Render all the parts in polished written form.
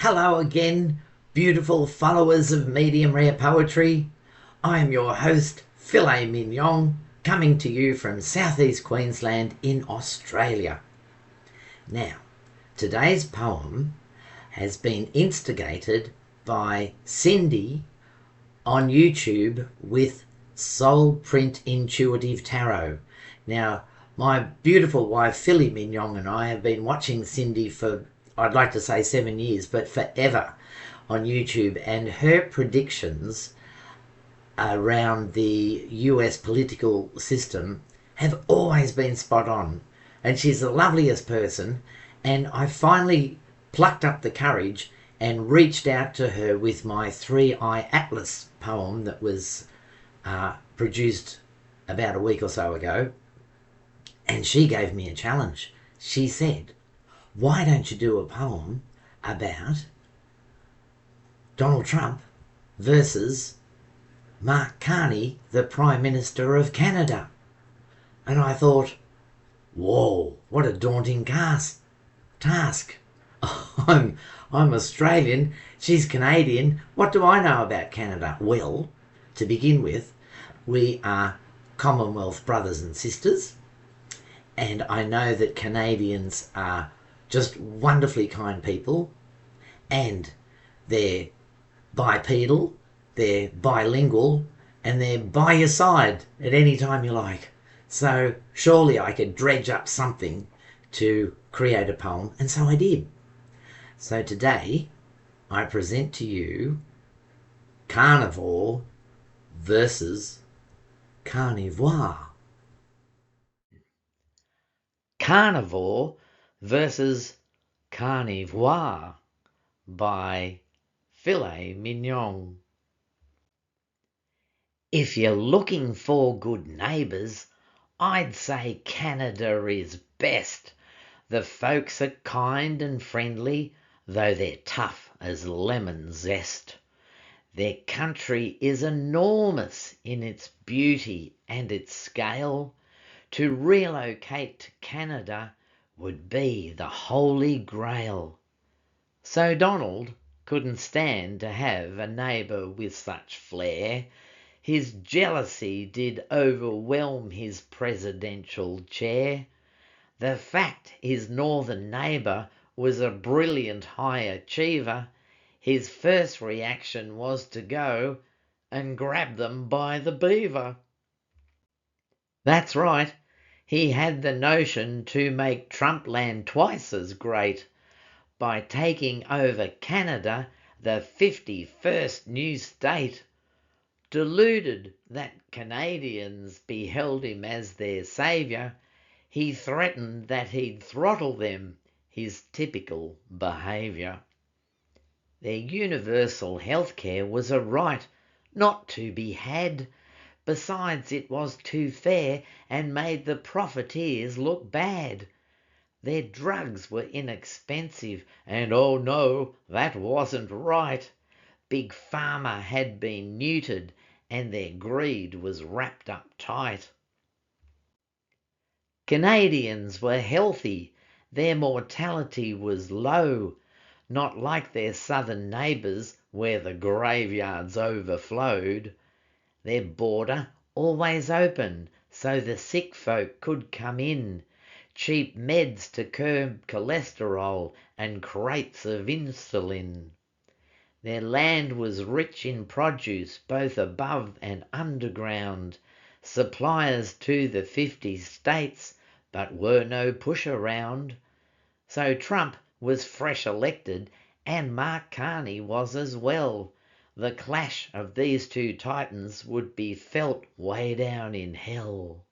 Hello again, beautiful followers of medium rare poetry. I am your host, Filet Mignon, coming to you from southeast Queensland in Australia. Now, today's poem has been instigated by Cindy on YouTube with Soul Print Intuitive Tarot. Now, my beautiful wife, Philly Mignon, and I have been watching Cindy for, I'd like to say 7 years, but forever on YouTube, and her predictions around the US political system have always been spot on. And she's the loveliest person, and I finally plucked up the courage and reached out to her with my Three Eye Atlas poem that was produced about a week or so ago. And she gave me a challenge. She said, why don't you do a poem about Donald Trump versus Mark Carney, the Prime Minister of Canada? And I thought, whoa, what a daunting task. I'm Australian, she's Canadian. What do I know about Canada? Well, to begin with, we are Commonwealth brothers and sisters, and I know that Canadians are just wonderfully kind people, and they're bipedal, they're bilingual, and they're by your side at any time you like. So surely I could dredge up something to create a poem, and so I did. So today I present to you Carnivore versus Carnivore. Carnivore versus Carnivore by Filet Mignon. If you're looking for good neighbours, I'd say Canada is best. The folks are kind and friendly, though they're tough as lemon zest. Their country is enormous in its beauty and its scale. To relocate to Canada would be the holy grail. So Donald couldn't stand to have a neighbour with such flair. His jealousy did overwhelm his presidential chair. The fact his northern neighbour was a brilliant high achiever, his first reaction was to go and grab them by the beaver. That's right, he had the notion to make Trumpland twice as great by taking over Canada, the 51st new state. Deluded that Canadians beheld him as their saviour, he threatened that he'd throttle them, his typical behaviour. Their universal health care was a right not to be had. Besides, it was too fair and made the profiteers look bad. Their drugs were inexpensive, and oh no, that wasn't right. Big Pharma had been neutered, and their greed was wrapped up tight. Canadians were healthy, their mortality was low, not like their southern neighbours where the graveyards overflowed. Their border always open, so the sick folk could come in. Cheap meds to curb cholesterol and crates of insulin. Their land was rich in produce, both above and underground. Suppliers to the 50 states, but were no push around. So Trump was fresh elected, and Mark Carney was as well. The clash of these two titans would be felt way down in hell.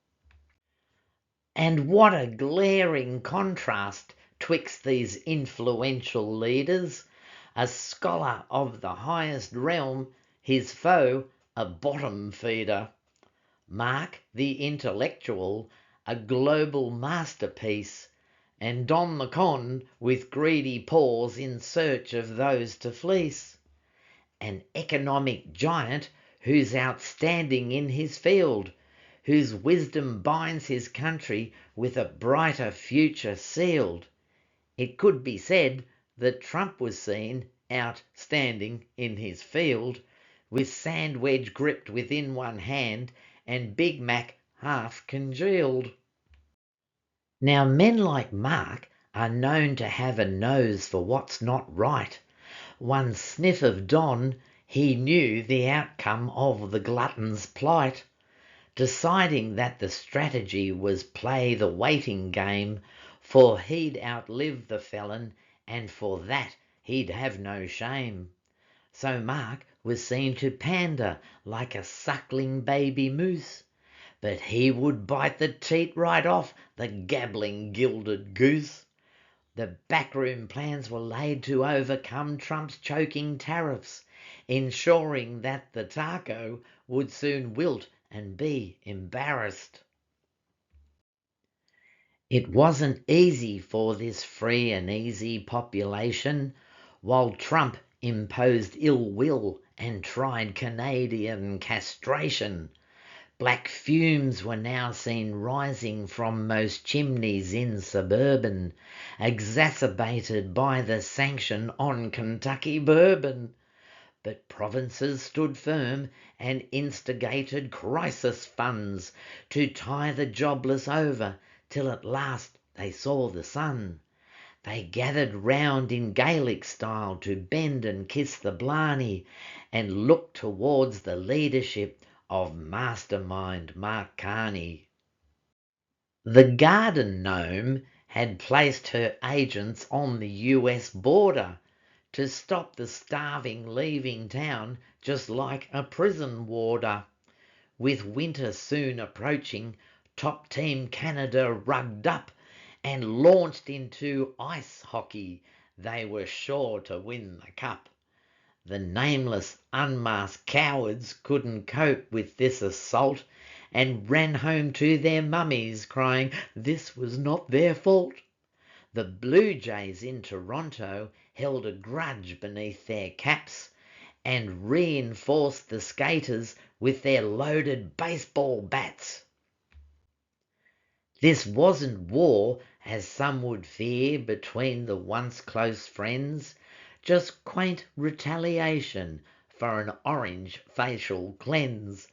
And what a glaring contrast twixt these influential leaders. A scholar of the highest realm, his foe a bottom feeder. Mark the intellectual, a global masterpiece, and Don the con with greedy paws in search of those to fleece. An economic giant who's outstanding in his field, whose wisdom binds his country with a brighter future sealed. It could be said that Trump was seen out standing in his field, with sand wedge gripped within one hand and Big Mac half congealed. Now men like Mark are known to have a nose for what's not right. One sniff of Don, he knew the outcome of the glutton's plight. Deciding that the strategy was play the waiting game, for he'd outlive the felon, and for that he'd have no shame. So Mark was seen to pander like a suckling baby moose, but he would bite the teat right off the gabbling gilded goose. The backroom plans were laid to overcome Trump's choking tariffs, ensuring that the taco would soon wilt and be embarrassed. It wasn't easy for this free and easy population, while Trump imposed ill will and tried Canadian castration. Black fumes were now seen rising from most chimneys in suburban, exacerbated by the sanction on Kentucky bourbon. But provinces stood firm and instigated crisis funds to tie the jobless over till at last they saw the sun. They gathered round in Gaelic style to bend and kiss the blarney and look towards the leadership of mastermind Mark Carney. The garden gnome had placed her agents on the US border to stop the starving leaving town just like a prison warder. With winter soon approaching, top team Canada rugged up and launched into ice hockey. They were sure to win the cup. The nameless unmasked cowards couldn't cope with this assault and ran home to their mummies crying this was not their fault. The Blue Jays in Toronto held a grudge beneath their caps and reinforced the skaters with their loaded baseball bats. This wasn't war, as some would fear, between the once close friends, just quaint retaliation for an orange facial cleanse.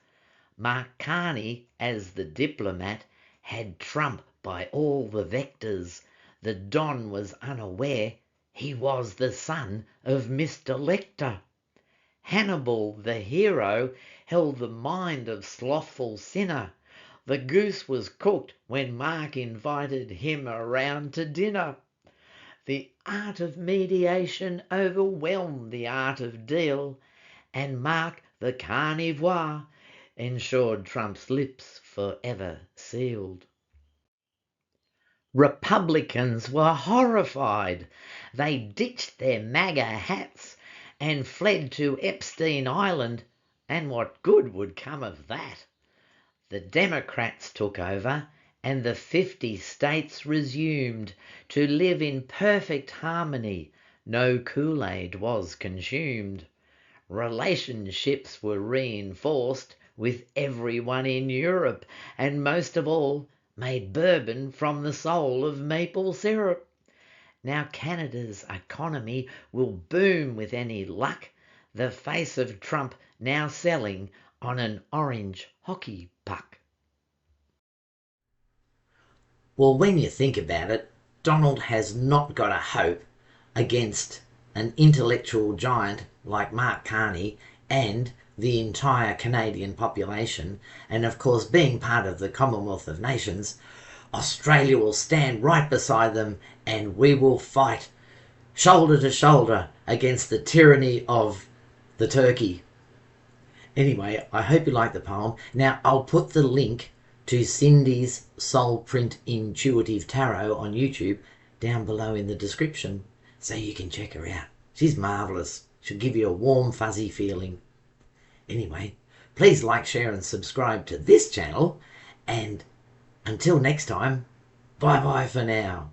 Mark Carney, as the diplomat, had Trump by all the vectors. The Don was unaware he was the son of Mr. Lecter. Hannibal, the hero, held the mind of slothful sinner. The goose was cooked when Mark invited him around to dinner. The art of mediation overwhelmed the art of deal, and Mark, the Carnivore, ensured Trump's lips forever sealed. Republicans were horrified. They ditched their MAGA hats and fled to Epstein Island, and what good would come of that? The Democrats took over, and the 50 states resumed to live in perfect harmony. No Kool-Aid was consumed. Relationships were reinforced with everyone in Europe, and most of all, made bourbon from the soul of maple syrup. Now Canada's economy will boom with any luck. The face of Trump now selling on an orange hockey puck. Well, when you think about it, Donald has not got a hope against an intellectual giant like Mark Carney and the entire Canadian population. And of course, being part of the Commonwealth of Nations, Australia will stand right beside them and we will fight shoulder to shoulder against the tyranny of the turkey. Anyway, I hope you like the poem. Now, I'll put the link to Cindy's Soul Print Intuitive Tarot on YouTube down below in the description so you can check her out. She's marvellous. She'll give you a warm, fuzzy feeling. Anyway, please like, share and subscribe to this channel, and until next time, bye-bye for now.